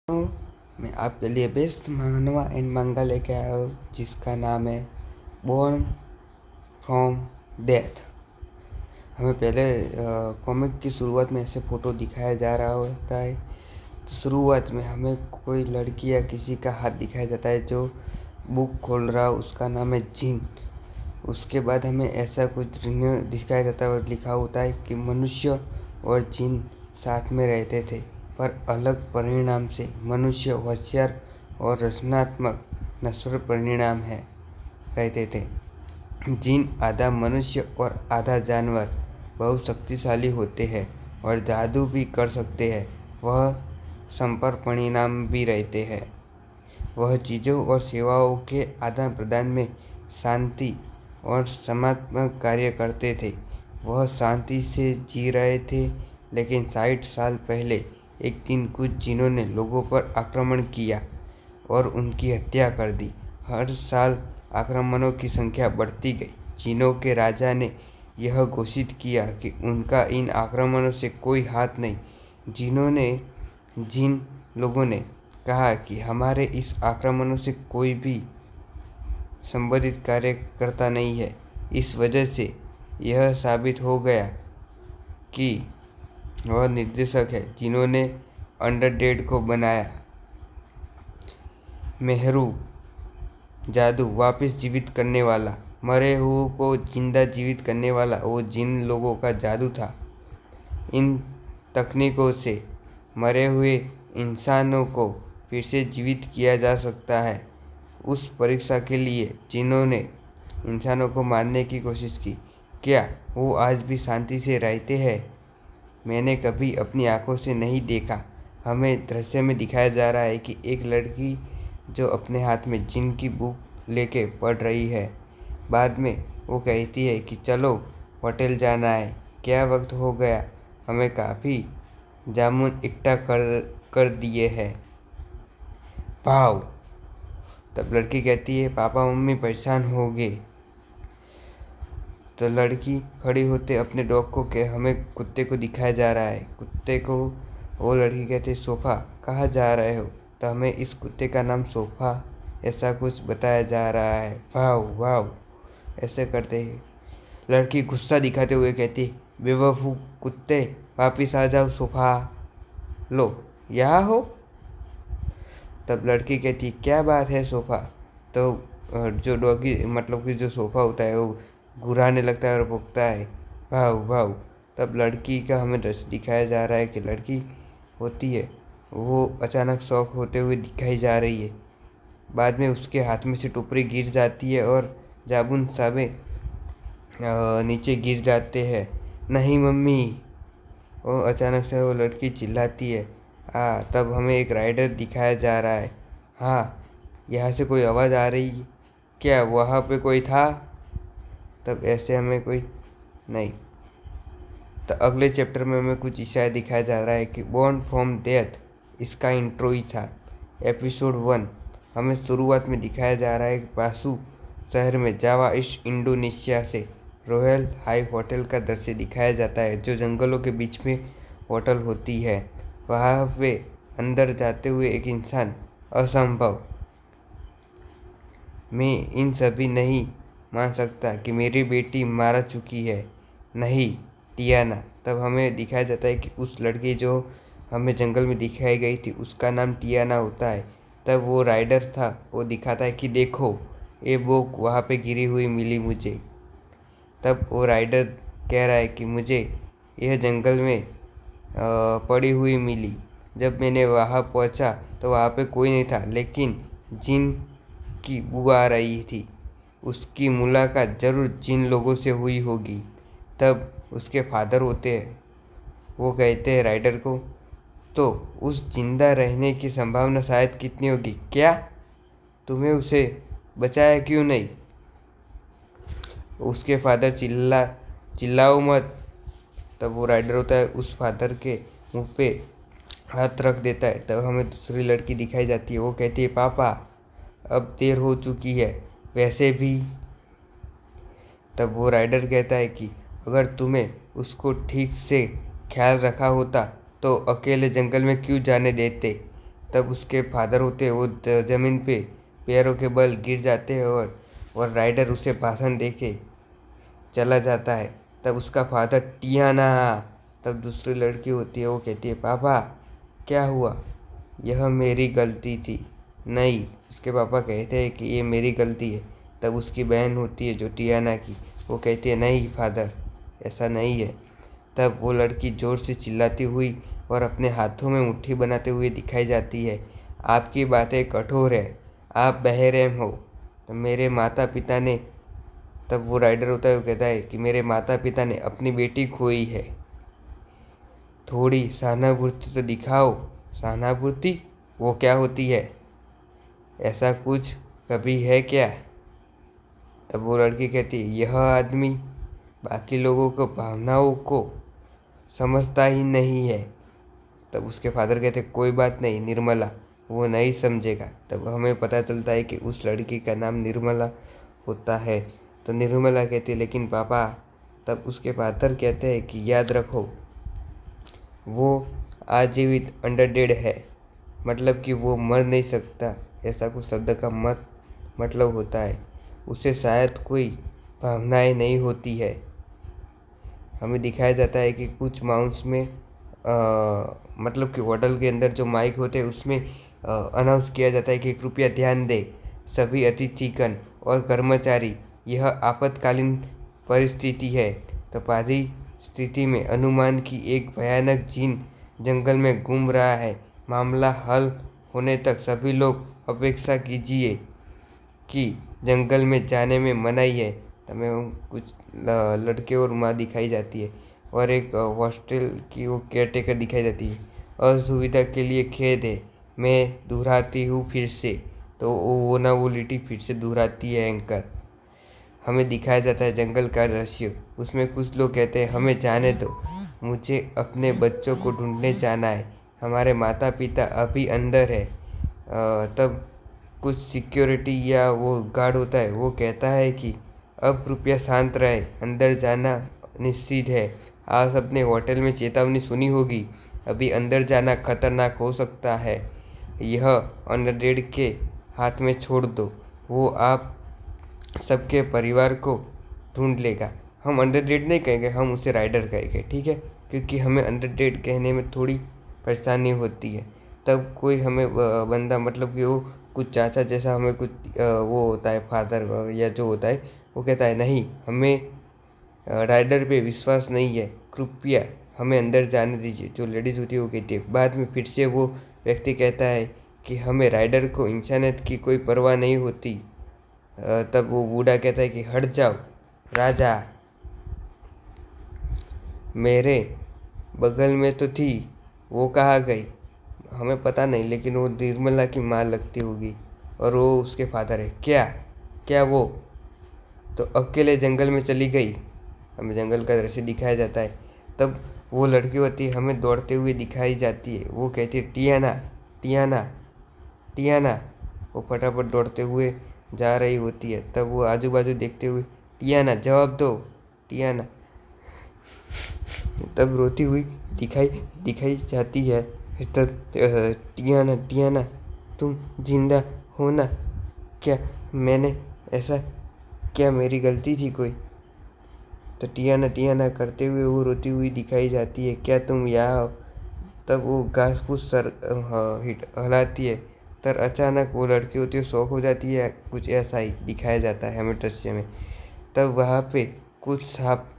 तो मैं आपके लिए बेस्ट मानवा एंड मंगा लेके आया हूँ, जिसका नाम है बोर्न फ्रॉम डेथ। हमें पहले कॉमिक की शुरुआत में ऐसे फ़ोटो दिखाया जा रहा होता है। शुरुआत में हमें कोई लड़की या किसी का हाथ दिखाया जाता है जो बुक खोल रहा है, उसका नाम है जिन। उसके बाद हमें ऐसा कुछ दिखाया जाता है और लिखा होता है कि मनुष्य और जिन साथ में रहते थे, पर अलग परिणाम से। मनुष्य होशियार और रचनात्मक नश्वर परिणाम है रहते थे। जिन आधा मनुष्य और आधा जानवर बहुत शक्तिशाली होते हैं और जादू भी कर सकते हैं। वह संपर्क परिणाम भी रहते हैं। वह चीज़ों और सेवाओं के आदान प्रदान में शांति और समात्मक कार्य करते थे। वह शांति से जी रहे थे, लेकिन 60 साल पहले एक दिन कुछ जिनों ने लोगों पर आक्रमण किया और उनकी हत्या कर दी। हर साल आक्रमणों की संख्या बढ़ती गई। जिनों के राजा ने यह घोषित किया कि उनका इन आक्रमणों से कोई हाथ नहीं। जिन लोगों ने कहा कि हमारे इस आक्रमणों से कोई भी संबंधित कार्य करता नहीं है। इस वजह से यह साबित हो गया कि वह निर्देशक है जिन्होंने अंडरडेड को बनाया। मेहरू जादू वापस जीवित करने वाला, मरे हुए को जिंदा जीवित करने वाला वो जिन लोगों का जादू था। इन तकनीकों से मरे हुए इंसानों को फिर से जीवित किया जा सकता है। उस परीक्षा के लिए जिन्होंने इंसानों को मारने की कोशिश की, क्या वो आज भी शांति से रहते हैं? मैंने कभी अपनी आंखों से नहीं देखा। हमें दृश्य में दिखाया जा रहा है कि एक लड़की जो अपने हाथ में जिन की बुक लेके पढ़ रही है। बाद में वो कहती है कि चलो होटल जाना है, क्या वक्त हो गया, हमें काफ़ी जामुन इकट्ठा कर दिए हैं। भाव। तब लड़की कहती है पापा मम्मी परेशान हो गए। तो लड़की खड़ी होते अपने डॉग को हमें कुत्ते को दिखाया जा रहा है। कुत्ते को वो लड़की कहती है सोफ़ा कहाँ जा रहे हो? तो हमें इस कुत्ते का नाम सोफ़ा ऐसा कुछ बताया जा रहा है। वाव वाव ऐसे करते ही लड़की गुस्सा दिखाते हुए कहती बेवकूफ़ कुत्ते, वापिस आ जाओ, सोफ़ा लो, यहाँ हो। तब लड़की कहती क्या बात है सोफ़ा? तो जो डॉगी मतलब कि जो सोफ़ा होता है वो घुराने लगता है और भौंकता है भाव भाव। तब लड़की का हमें दृश्य दिखाया जा रहा है कि लड़की होती है वो अचानक शॉक होते हुए दिखाई जा रही है। बाद में उसके हाथ में से टोकरी गिर जाती है और जामुन साबे नीचे गिर जाते हैं। नहीं मम्मी, वो अचानक से वो लड़की चिल्लाती है। तब हमें एक राइडर दिखाया जा रहा है। हाँ, यहाँ से कोई आवाज़ आ रही है, क्या वहाँ पे कोई था? तब ऐसे हमें कोई नहीं। तो अगले चैप्टर में हमें कुछ इशारा दिखाया जा रहा है कि बोर्न फ्रॉम डेथ इसका इंट्रो ही था। एपिसोड 1 हमें शुरुआत में दिखाया जा रहा है कि पासू शहर में जावा ईस्ट इंडोनेशिया से रॉयल हाई होटल का दृश्य दिखाया जाता है, जो जंगलों के बीच में होटल होती है। वहाँ पे अंदर जाते हुए एक इंसान असंभव। मैं इन सभी नहीं मान सकता कि मेरी बेटी मारा चुकी है। नहीं टियाना। तब हमें दिखाया जाता है कि उस लड़की जो हमें जंगल में दिखाई गई थी उसका नाम टियाना होता है। तब वो राइडर था, वो दिखाता है कि देखो ये बुक वहाँ पे गिरी हुई मिली मुझे। तब वो राइडर कह रहा है कि मुझे यह जंगल में पड़ी हुई मिली। जब मैंने वहाँ पहुँचा तो वहाँ पे कोई नहीं था, लेकिन जिन की बुआ आ रही थी। उसकी मुलाकात जरूर जिन लोगों से हुई होगी। तब उसके फादर होते हैं, वो कहते हैं राइडर को, तो उस जिंदा रहने की संभावना शायद कितनी होगी? क्या तुम्हें उसे बचाया क्यों नहीं? उसके फादर चिल्लाओ मत। तब वो राइडर होता है उस फादर के मुंह पे हाथ रख देता है। तब हमें दूसरी लड़की दिखाई जाती है, वो कहती है पापा अब देर हो चुकी है वैसे भी। तब वो राइडर कहता है कि अगर तुम्हें उसको ठीक से ख्याल रखा होता तो अकेले जंगल में क्यों जाने देते? तब उसके फादर होते हैं वो ज़मीन पे पैरों के बल गिर जाते हैं और राइडर उसे भाषण दे के चला जाता है। तब उसका फादर टियाना, तब दूसरी लड़की होती है वो कहती है पापा क्या हुआ, यह मेरी गलती थी। नहीं, उसके पापा कहते हैं कि ये मेरी गलती है। तब उसकी बहन होती है जो टियाना की, वो कहती है नहीं फादर, ऐसा नहीं है। तब वो लड़की ज़ोर से चिल्लाती हुई और अपने हाथों में मुट्ठी बनाते हुए दिखाई जाती है। आपकी बातें कठोर है, आप बहरहम हो। तो मेरे माता पिता ने, तब वो राइडर होता है वो कहता है कि मेरे माता पिता ने अपनी बेटी खोई है, थोड़ी सहानुभूति तो दिखाओ। सहानुभूति वो क्या होती है, ऐसा कुछ कभी है क्या? तब वो लड़की कहती है यह आदमी बाकी लोगों को भावनाओं को समझता ही नहीं है। तब उसके फादर कहते कोई बात नहीं निर्मला, वो नहीं समझेगा। तब हमें पता चलता है कि उस लड़की का नाम निर्मला होता है। तो निर्मला कहती है लेकिन पापा, तब उसके फादर कहते हैं कि याद रखो वो आजीवित अंडर डेड है, मतलब कि वो मर नहीं सकता, ऐसा कुछ शब्द का मतलब होता है। उसे शायद कोई भावनाएं नहीं होती है। हमें दिखाया जाता है कि कुछ माउंट्स में मतलब कि होटल के अंदर जो माइक होते हैं उसमें अनाउंस किया जाता है कि कृपया ध्यान दें सभी अतिथिगण और कर्मचारी, यह आपातकालीन परिस्थिति है। तो पारी स्थिति में अनुमान की एक भयानक जीन जंगल में घूम रहा है। मामला हल होने तक सभी लोग अपेक्षा कीजिए कि जंगल में जाने में मनाही है। हमें कुछ लड़के और माँ दिखाई जाती है और एक हॉस्टल की वो केयरटेकर दिखाई जाती है। असुविधा के लिए खेद है, मैं दोहराती हूँ फिर से। तो वो ना वो लिटी फिर से दोहराती है एंकर। हमें दिखाया जाता है जंगल का दृश्य, उसमें कुछ लोग कहते हैं हमें जाने दो, मुझे अपने बच्चों को ढूंढने जाना है, हमारे माता पिता अभी अंदर है। तब कुछ सिक्योरिटी या वो गार्ड होता है वो कहता है कि अब कृपया शांत रहे, अंदर जाना निश्चित है। आप सबने होटल में चेतावनी सुनी होगी, अभी अंदर जाना खतरनाक हो सकता है। यह अनडेड के हाथ में छोड़ दो, वो आप सबके परिवार को ढूंढ लेगा। हम अंडरडेड नहीं कहेंगे, हम उसे राइडर कहेंगे, ठीक है, क्योंकि हमें अंडरडेड कहने में थोड़ी परेशानी होती है। तब कोई हमें बंदा मतलब कि वो कुछ चाचा जैसा हमें कुछ वो होता है फादर या जो होता है वो कहता है नहीं, हमें राइडर पे विश्वास नहीं है, कृपया हमें अंदर जाने दीजिए। जो लेडीज़ होती है वो कहती है। बाद में फिर से वो व्यक्ति कहता है कि हमें राइडर को इंसानियत की कोई परवाह नहीं होती। तब वो बूढ़ा कहता है कि हट जाओ राजा, मेरे बगल में तो थी, वो कहाँ गई? हमें पता नहीं, लेकिन वो निर्मला की माँ लगती होगी और वो उसके फादर है। क्या क्या वो तो अकेले जंगल में चली गई। हमें जंगल का दृश्य दिखाया जाता है। तब वो लड़की होती है हमें दौड़ते हुए दिखाई जाती है, वो कहती है टियाना टियाना टियाना। वो फटाफट दौड़ते हुए जा रही होती है। तब वो आजू बाजू देखते हुए टियाना जवाब दो टियाना। तब रोती हुई दिखाई दिखाई जाती है। तब टियाना टियाना तुम जिंदा हो ना? क्या मैंने ऐसा, क्या मेरी गलती थी कोई? तो टियाना टियाना करते हुए वो रोती हुई दिखाई जाती है, क्या तुम यहाँ हो? तब वो घास फूस सर हिलाती है। तब अचानक वो लड़की होती है शौक हो जाती है, कुछ ऐसा ही दिखाया जाता है हमें दृश्य में। तब वहाँ पे कुछ सांप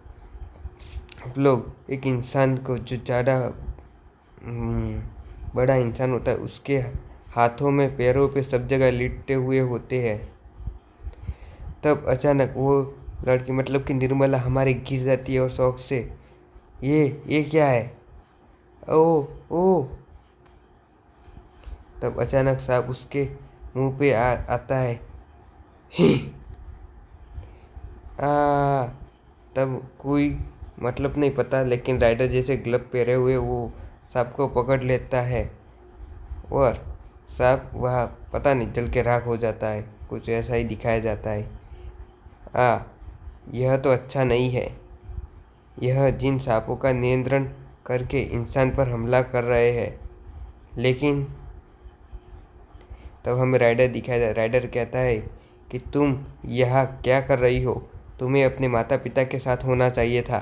लोग एक इंसान को, जो ज़्यादा बड़ा इंसान होता है, उसके हाथों में पैरों पे सब जगह लिपटे हुए होते हैं। तब अचानक वो लड़की मतलब कि निर्मला हमारी गिर जाती है और शौक से ये क्या है? ओ ओ। तब अचानक सांप उसके मुंह पे आता है। ही आ तब कोई मतलब नहीं पता, लेकिन राइडर जैसे ग्लव पहने हुए वो सांप को पकड़ लेता है और सांप वह पता नहीं जल के राख हो जाता है, कुछ ऐसा ही दिखाया जाता है। यह तो अच्छा नहीं है, यह जिन सांपों का नियंत्रण करके इंसान पर हमला कर रहे हैं, लेकिन तब हमें राइडर दिखाया जाता है। राइडर कहता है कि तुम यहाँ क्या कर रही हो, तुम्हें अपने माता पिता के साथ होना चाहिए था।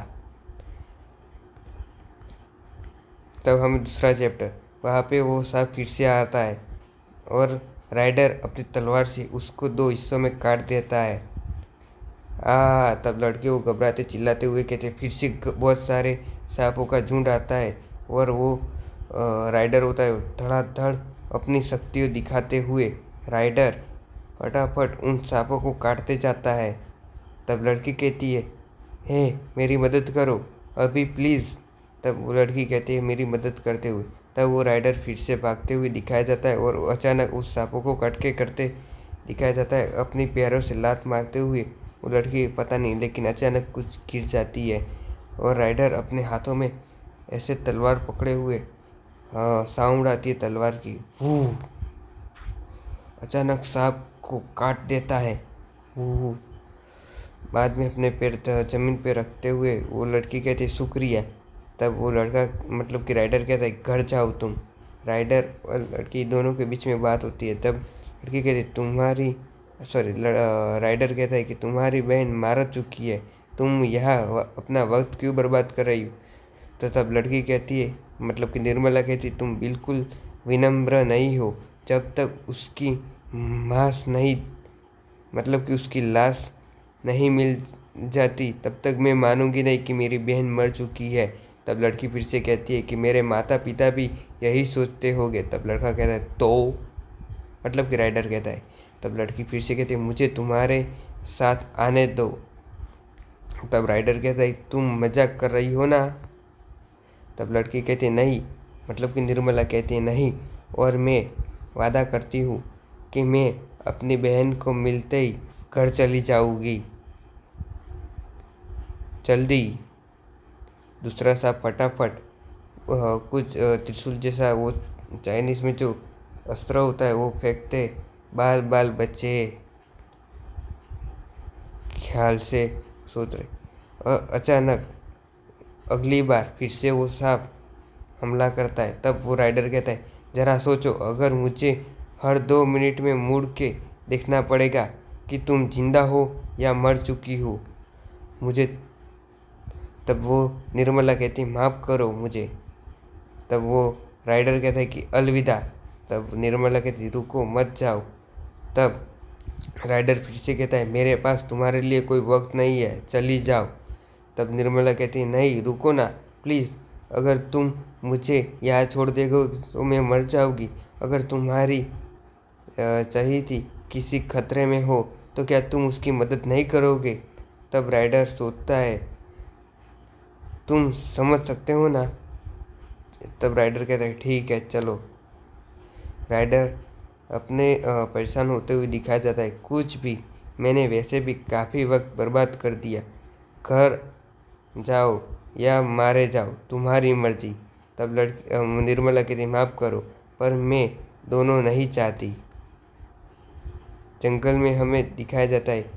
तब हमें दूसरा चैप्टर, वहाँ पे वो सांप फिर से आता है और राइडर अपनी तलवार से उसको 2 हिस्सों में काट देता है। तब लड़के वो घबराते चिल्लाते हुए कहते, फिर से बहुत सारे सांपों का झुंड आता है और वो राइडर होता है धड़ाधड़ अपनी शक्तियाँ दिखाते हुए राइडर फटाफट उन सांपों को काटते जाता है। तब लड़की कहती है, हे मेरी मदद करो अभी प्लीज़। तब वो लड़की कहती है मेरी मदद करते हुए। तब वो राइडर फिर से भागते हुए दिखाया जाता है और अचानक उस सांपों को कट करते दिखाया जाता है अपनी पैरों से लात मारते हुए। वो लड़की पता नहीं लेकिन अचानक कुछ गिर जाती है और राइडर अपने हाथों में ऐसे तलवार पकड़े हुए साउंड आती है तलवार की, वो अचानक सांप को काट देता है। वो बाद में अपने पैर जमीन पे रखते हुए वो लड़की कहती है शुक्रिया। तब वो लड़का मतलब कि राइडर कहता है घर जाओ तुम। राइडर और लड़की दोनों के बीच में बात होती है। तब लड़की कहती है तुम्हारी राइडर कहता है कि तुम्हारी बहन मार चुकी है, तुम यहाँ अपना वक्त क्यों बर्बाद कर रही हो। तो तब लड़की कहती है मतलब कि निर्मला कहती है तुम बिल्कुल विनम्र नहीं हो, जब तक उसकी मांस नहीं मतलब कि उसकी लाश नहीं मिल जाती तब तक मैं मानूंगी नहीं कि मेरी बहन मर चुकी है। तब लड़की फिर से कहती है कि मेरे माता पिता भी यही सोचते होंगे। तब लड़का कहता है तो मतलब कि राइडर कहता है। तब लड़की फिर से कहती है मुझे तुम्हारे साथ आने दो। तब राइडर कहता है तुम मजाक कर रही हो ना। तब लड़की कहती है नहीं मतलब कि निर्मला कहती है नहीं, और मैं वादा करती हूँ कि मैं अपनी बहन को मिलते ही घर चली जाऊँगी जल्दी। दूसरा सांप फटाफट कुछ त्रिशूल जैसा वो चाइनीज़ में जो अस्त्र होता है वो फेंकते, बाल बाल बच्चे ख्याल से सोच रहे। और अचानक अगली बार फिर से वो सांप हमला करता है। तब वो राइडर कहता है ज़रा सोचो, अगर मुझे हर 2 मिनट में मुड़ के देखना पड़ेगा कि तुम जिंदा हो या मर चुकी हो मुझे। तब वो निर्मला कहती माफ़ करो मुझे। तब वो राइडर कहता है कि अलविदा। तब निर्मला कहती रुको मत जाओ। तब राइडर फिर से कहता है मेरे पास तुम्हारे लिए कोई वक्त नहीं है, चली जाओ। तब निर्मला कहती है नहीं रुको ना प्लीज़, अगर तुम मुझे यहाँ छोड़ देगो तो मैं मर जाऊँगी। अगर तुम्हारी चाहिए थी किसी खतरे में हो तो क्या तुम उसकी मदद नहीं करोगे। तब राइडर सोचता है तुम समझ सकते हो ना। तब राइडर कहता है ठीक है चलो। राइडर अपने परेशान होते हुए दिखाया जाता है कुछ भी, मैंने वैसे भी काफ़ी वक्त बर्बाद कर दिया, घर जाओ या मारे जाओ तुम्हारी मर्जी। तब निर्मला कहती माफ़ करो पर मैं दोनों नहीं चाहती। जंगल में हमें दिखाया जाता है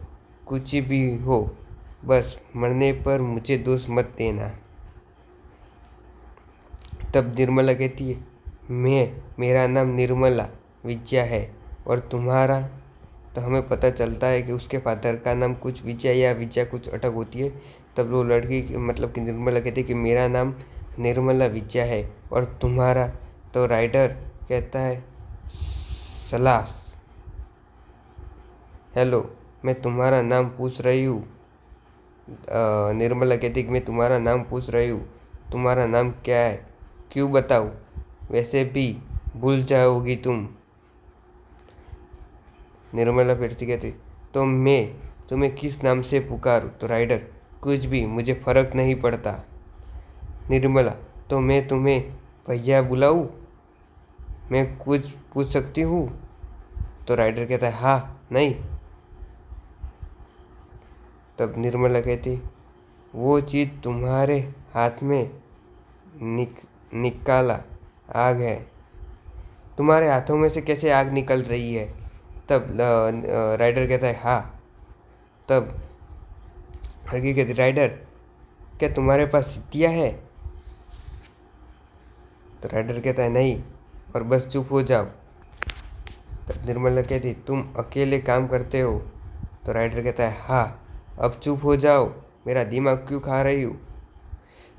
कुछ भी हो बस मरने पर मुझे दोष मत देना। तब निर्मला कहती है मेरा नाम निर्मला विजया है और तुम्हारा। तो हमें पता चलता है कि उसके फादर का नाम कुछ विजय या विजया कुछ अटक होती है। तब वो लड़की मतलब कि निर्मला कहती है कि मेरा नाम निर्मला विजया है और तुम्हारा। तो राइडर कहता है सलास, हेलो मैं तुम्हारा नाम पूछ रही हूँ। निर्मला कहती है कि मैं तुम्हारा नाम पूछ रही हूँ, तुम्हारा नाम क्या है, क्यों बताऊँ, वैसे भी भूल जाओगी तुम। निर्मला फिर से कहती तो मैं तुम्हें किस नाम से पुकारूं। तो राइडर कुछ भी, मुझे फ़र्क नहीं पड़ता। निर्मला तो मैं तुम्हें भैया बुलाऊं, मैं कुछ पूछ सकती हूँ। तो राइडर कहता है हाँ नहीं। तब निर्मला कहती वो चीज़ तुम्हारे हाथ में निकाला आग है। तुम्हारे हाथों में से कैसे आग निकल रही है। तब राइडर कहता है हाँ। तब लड़की कहती राइडर क्या तुम्हारे पास सिद्धियाँ है। तो राइडर कहता है नहीं और बस चुप हो जाओ। तब निर्मला कहती, तुम अकेले काम करते हो? तो राइडर कहता है, हाँ। अब चुप हो जाओ, मेरा दिमाग क्यों खा रही हो?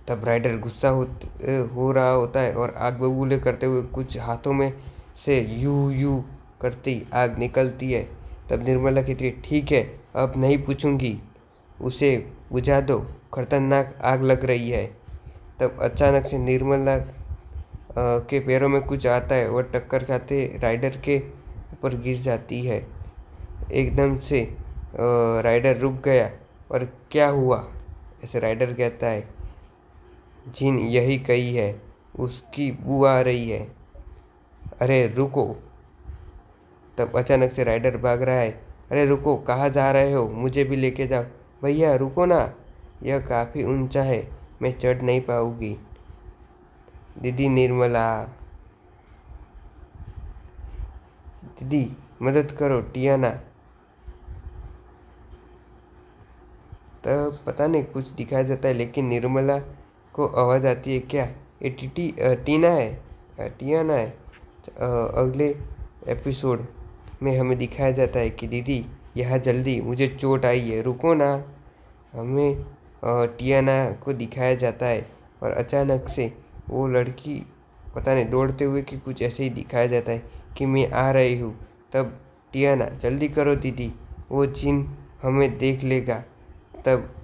तब राइडर गुस्सा हो रहा होता है और आग बबूले करते हुए कुछ हाथों में से यू यू करती आग निकलती है। तब निर्मला कहती है, ठीक है, अब नहीं पूछूंगी, उसे बुझा दो, खतरनाक आग लग रही है। तब अचानक से निर्मला के पैरों में कुछ आता है। वह टक्कर खाते राइडर के ऊपर गिर जाती है। एकदम से राइडर रुक गया। और क्या हुआ? ऐसे राइडर कहता है, जिन यही कही है, उसकी बू आ रही है। अरे रुको। तब अचानक से राइडर भाग रहा है। अरे रुको, कहाँ जा रहे हो? मुझे भी लेके जाओ। भैया रुको ना, यह काफ़ी ऊंचा है, मैं चढ़ नहीं पाऊंगी। दीदी निर्मला, दीदी मदद करो, टियाना। तब पता नहीं कुछ दिखाया जाता है, लेकिन निर्मला को आवाज़ आती है, क्या ये टीना है? टियाना है। अगले एपिसोड में हमें दिखाया जाता है कि दीदी यहाँ जल्दी, मुझे चोट आई है, रुको ना। हमें टियाना को दिखाया जाता है और अचानक से वो लड़की पता नहीं दौड़ते हुए कि कुछ ऐसे ही दिखाया जाता है कि मैं आ रही हूँ। तब टियाना, जल्दी करो दीदी, वो जिन हमें देख लेगा। तब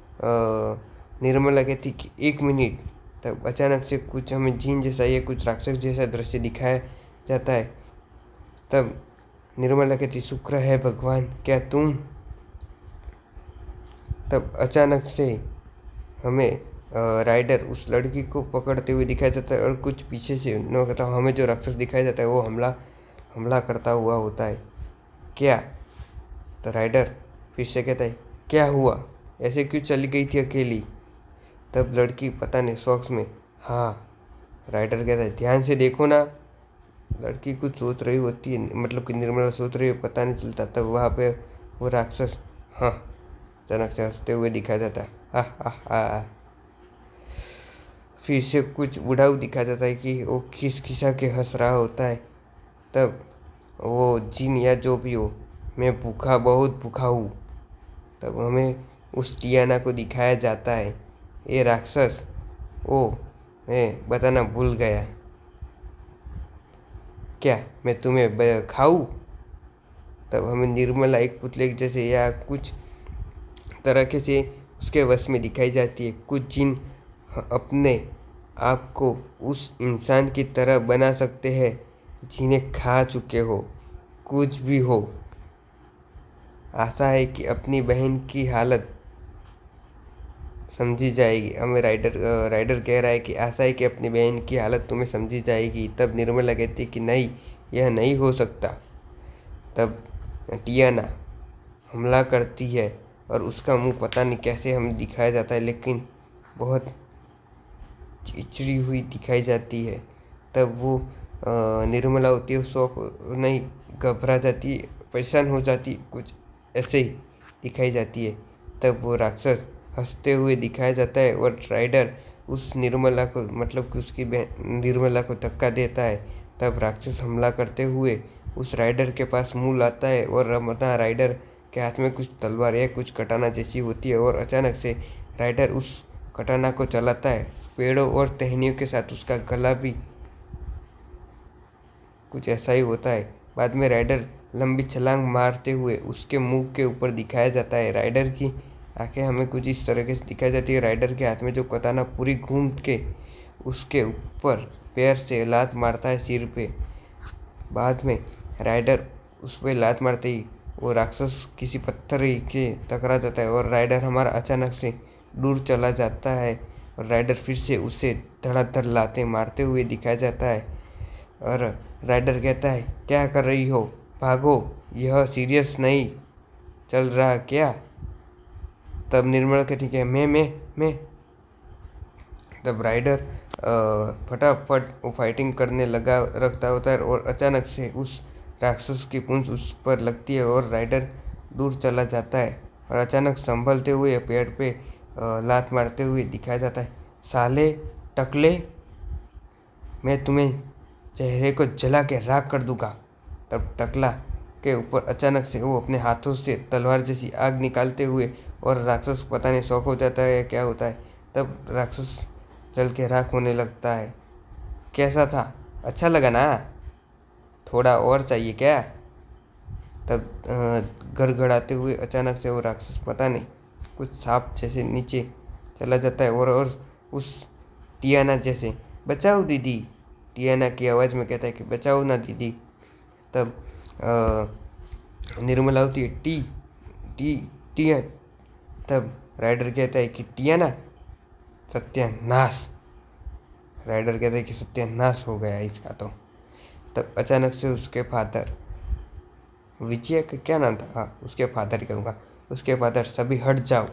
निर्मला कहती कि 1 मिनट। तब अचानक से कुछ हमें जिन जैसा या कुछ राक्षस जैसा दृश्य दिखाया जाता है। तब निर्मला कहती, शुक्र है भगवान, क्या तुम? तब अचानक से हमें राइडर उस लड़की को पकड़ते हुए दिखाया जाता है और कुछ पीछे से न कहता हमें जो राक्षस दिखाया जाता है वो हमला करता हुआ होता है। क्या? तो राइडर फिर से कहता है, क्या हुआ? ऐसे क्यों चली गई थी अकेली? तब लड़की पता नहीं शौक में, हाँ। राइडर कहता है, ध्यान से देखो ना। लड़की कुछ सोच रही होती है, मतलब कि निर्मला सोच रही है, पता नहीं चलता। तब वहाँ पे वो राक्षस, हाँ, अचानक से हंसते हुए दिखाया जाता है, हा हा हा। फिर से कुछ बुढ़ाऊ दिखाया जाता है कि वो खिसा के हंस रहा होता है। तब वो जिन या जो भी हो, मैं भूखा, बहुत भूखा हूँ। तब हमें उस टियाना को दिखाया जाता है, ये राक्षस, ओ मैं बताना भूल गया, क्या मैं तुम्हें खाऊं? तब हमें निर्मला एक पुतले जैसे या कुछ तरह से उसके वश में दिखाई जाती है। कुछ जिन अपने आप को उस इंसान की तरह बना सकते हैं जिन्हें खा चुके हो। कुछ भी हो, आशा है कि अपनी बहन की हालत समझी जाएगी। हमें राइडर कह रहा है कि आशा है कि अपनी बहन की हालत तुम्हें समझी जाएगी। तब निर्मला कहती है कि नहीं, यह नहीं हो सकता। तब टियाना हमला करती है और उसका मुंह पता नहीं कैसे हमें दिखाया जाता है, लेकिन बहुत चिचड़ी हुई दिखाई जाती है। तब वो निर्मला होती है, शौक नहीं, घबरा जाती है, परेशान हो जाती, कुछ ऐसे ही दिखाई जाती है। तब वो राक्षस हंसते हुए दिखाया जाता है और राइडर उस निर्मला को, मतलब कि उसकी निर्मला को धक्का देता है। तब राक्षस हमला करते हुए उस राइडर के पास मुंह लाता है और रमता राइडर के हाथ में कुछ तलवार या कुछ कटाना जैसी होती है और अचानक से राइडर उस कटाना को चलाता है पेड़ों और टहनियों के साथ। उसका गला भी कुछ ऐसा ही होता है। बाद में राइडर लंबी छलांग मारते हुए उसके मुंह के ऊपर दिखाया जाता है। राइडर की आंखें हमें कुछ इस तरह से दिखाई जाती है। राइडर के हाथ में जो कटाना पूरी घूम के उसके ऊपर पैर से लात मारता है सिर पे। बाद में राइडर उस पर लात मारते ही वो राक्षस किसी पत्थर के टकरा जाता है और राइडर हमारा अचानक से दूर चला जाता है और राइडर फिर से उसे धड़ाधड़ लाते मारते हुए दिखाया जाता है। और राइडर कहता है, क्या कर रही हो, भागो, यह सीरियस नहीं चल रहा क्या? तब निर्मला कहती है, मैं। तब राइडर फटाफट वो फाइटिंग करने लगा रखता होता है और अचानक से उस राक्षस की पूंछ उस पर लगती है और राइडर दूर चला जाता है और अचानक संभलते हुए पेड़ पे लात मारते हुए दिखाया जाता है, साले टकले, मैं तुम्हें चेहरे को जला के राख कर दूंगा। तब टकला के ऊपर अचानक से वो अपने हाथों से तलवार जैसी आग निकालते हुए, और राक्षस पता नहीं शौक हो जाता है या क्या होता है। तब राक्षस जल के राख होने लगता है। कैसा था? अच्छा लगा ना? थोड़ा और चाहिए क्या? तब गड़गड़ाते हुए अचानक से वो राक्षस पता नहीं कुछ सांप जैसे नीचे चला जाता है, और उस टियाना जैसे, बचाओ दीदी, टियाना की आवाज़ में कहता है कि बचाओ ना दीदी। तब निर्मला होती है, टी टी टिया। तब राइडर कहता है कि टियाना, सत्यानाश। राइडर कहता है कि सत्यानाश हो गया इसका तो। तब अचानक से उसके फादर, विजय का क्या नाम था, हाँ उसके फादर कहूँगा, उसके फादर, सभी हट जाओ।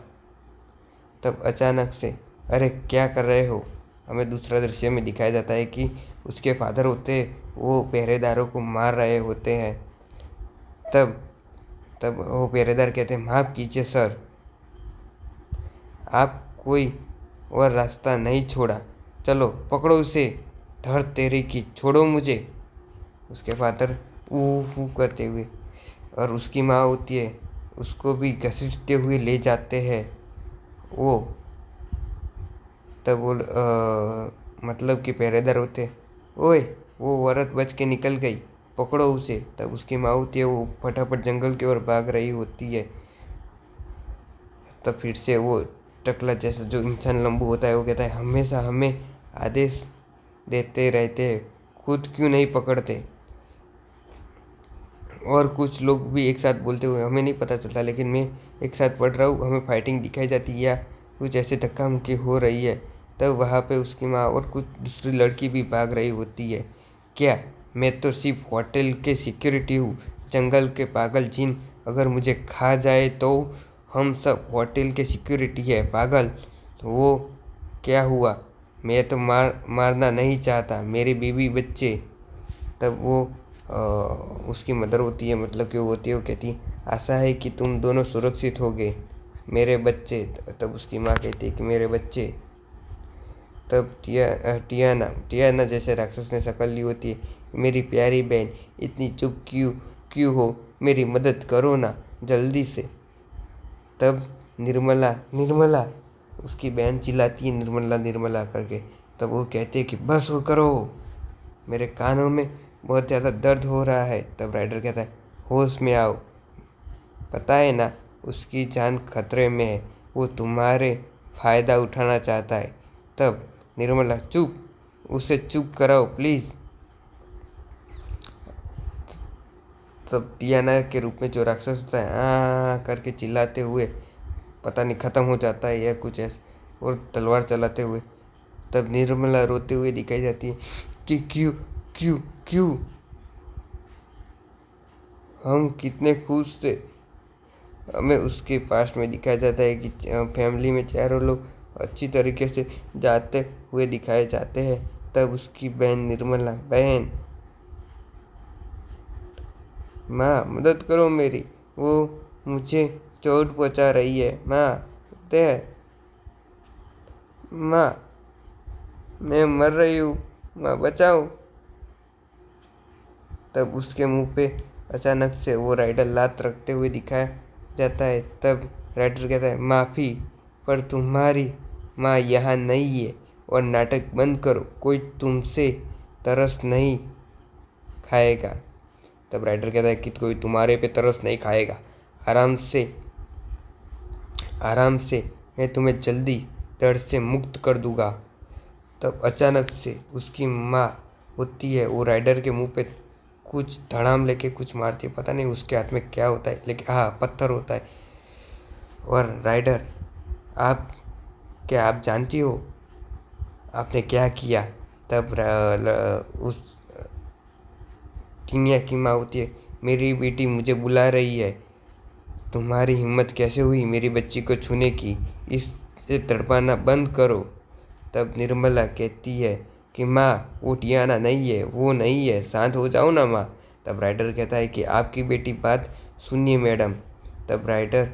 तब अचानक से, अरे क्या कर रहे हो? हमें दूसरा दृश्य में दिखाया जाता है कि उसके फादर होते, वो पहरेदारों को मार रहे होते हैं। तब तब वो पहरेदार कहते हैं, माफ़ कीजिए सर, आप कोई और रास्ता नहीं छोड़ा, चलो पकड़ो उसे, धर तेरे की, छोड़ो मुझे। उसके फादर ऊ करते हुए, और उसकी माँ होती है, उसको भी घसीटते हुए ले जाते हैं वो। तब वो मतलब कि पहरेदार होते, ओए वो औरत बच के निकल गई, पकड़ो उसे। तब उसकी माँ होती है, वो फटाफट जंगल की ओर भाग रही होती है। तब फिर से वो टकला जैसा जो इंसान लंबू होता है, वो कहता है, हमेशा हमें आदेश देते रहते हैं, खुद क्यों नहीं पकड़ते? और कुछ लोग भी एक साथ बोलते हुए, हमें नहीं पता चलता, लेकिन मैं एक साथ पढ़ रहा हूँ, हमें फाइटिंग दिखाई जाती है या कुछ ऐसे धक्का मुक्की हो रही है। तब वहाँ पे उसकी माँ और कुछ दूसरी लड़की भी भाग रही होती है। क्या? मैं तो सिर्फ होटल के सिक्योरिटी हूँ, जंगल के पागल जिन अगर मुझे खा जाए तो? हम सब होटल के सिक्योरिटी है पागल। तो वो क्या हुआ? मैं तो मारना नहीं चाहता, मेरी बीवी बच्चे। तब वो उसकी मदर होती है, मतलब कि वो होती है, वो कहती है, आशा है कि तुम दोनों सुरक्षित होगे, मेरे बच्चे। तब उसकी माँ कहती है कि मेरे बच्चे। तब टियाना जैसे राक्षस ने शक्ल ली होती है, मेरी प्यारी बहन, इतनी चुप क्यों क्यों हो? मेरी मदद करो ना जल्दी से। तब निर्मला निर्मला, उसकी बहन चिल्लाती है, निर्मला निर्मला करके। तब वो कहते हैं कि बस वो करो, मेरे कानों में बहुत ज़्यादा दर्द हो रहा है। तब राइडर कहता है, होश में आओ, पता है ना उसकी जान खतरे में है, वो तुम्हारे फ़ायदा उठाना चाहता है। तब निर्मला, चुप, उसे चुप कराओ प्लीज़। तब टियाना के रूप में जो राक्षस होता है, करके चिल्लाते हुए पता नहीं ख़त्म हो जाता है या कुछ ऐसे, और तलवार चलाते हुए। तब निर्मला रोते हुए दिखाई जाती है कि क्यों क्यों क्यों? हम कितने खुश थे। हमें उसके पास में दिखाया जाता है कि फैमिली में चारों लोग अच्छी तरीके से जाते हुए दिखाए जाते हैं। तब उसकी बहन निर्मला, बहन, माँ मदद करो मेरी, वो मुझे चोट पहुँचा रही है, माँ दे, माँ मैं मर रही हूँ, माँ बचाओ। तब उसके मुंह पे अचानक से वो राइडर लात रखते हुए दिखाया जाता है। तब राइडर कहता है, माफ़ी, पर तुम्हारी माँ यहाँ नहीं है, और नाटक बंद करो, कोई तुमसे तरस नहीं खाएगा। तब राइडर कहता है कि कोई तुम्हारे पे तरस नहीं खाएगा, आराम से मैं तुम्हें जल्दी दर्द से मुक्त कर दूंगा। तब अचानक से उसकी माँ होती है, वो राइडर के मुंह पे कुछ धड़ाम लेके कुछ मारती है, पता नहीं उसके हाथ में क्या होता है, लेकिन हाँ पत्थर होता है। और राइडर, क्या आप जानती हो आपने क्या किया? तब उस टीनिया की माँ होती है, मेरी बेटी मुझे बुला रही है, तुम्हारी हिम्मत कैसे हुई मेरी बच्ची को छूने की, इससे तड़पाना बंद करो। तब निर्मला कहती है कि माँ वो टियाना नहीं है, वो नहीं है, शांत हो जाओ ना माँ। तब राइडर कहता है कि आपकी बेटी बात सुनिए मैडम। तब राइडर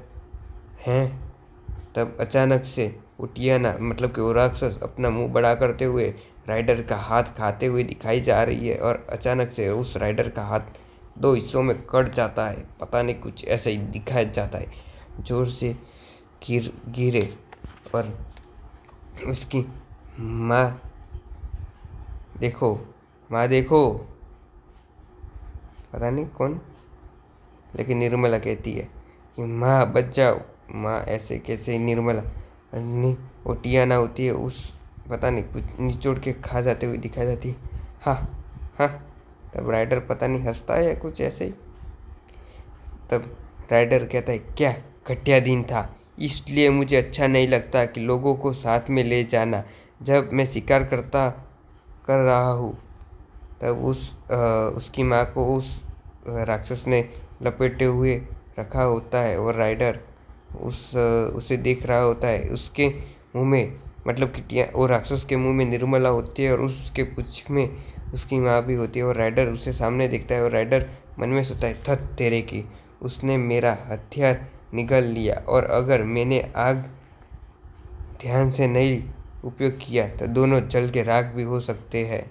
हैं, तब अचानक से वो टियाना, मतलब कि वो राक्षस, अपना मुंह बड़ा करते हुए राइडर का हाथ खाते हुए दिखाई जा रही है, और अचानक से उस राइडर का हाथ दो हिस्सों में कट जाता है। पता नहीं कुछ ऐसा ही दिखाया जाता है। जोर से गिरे और उसकी माँ देखो, माँ देखो, पता नहीं कौन, लेकिन निर्मला कहती है कि माँ बच जाओ। माँ ऐसे कैसे, निर्मला वो टियाना होती है, उस पता नहीं कुछ निचोड़ के खा जाते हुए दिखाई जाती है। हाँ हाँ। तब राइडर पता नहीं हंसता है या कुछ ऐसे ही। तब राइडर कहता है क्या घटिया दिन था, इसलिए मुझे अच्छा नहीं लगता कि लोगों को साथ में ले जाना जब मैं शिकार कर रहा हूँ। तब उसकी माँ को उस राक्षस ने लपेटे हुए रखा होता है और राइडर उसे देख रहा होता है। उसके मुंह में, मतलब कि वो राक्षस के मुंह में निर्मला होती है और उसके पूंछ में उसकी माँ भी होती है। और राइडर उसे सामने देखता है और राइडर मन में सोचता है थत तेरे की, उसने मेरा हथियार निगल लिया और अगर मैंने आग ध्यान से नहीं उपयोग किया तो दोनों जल के राख भी हो सकते हैं।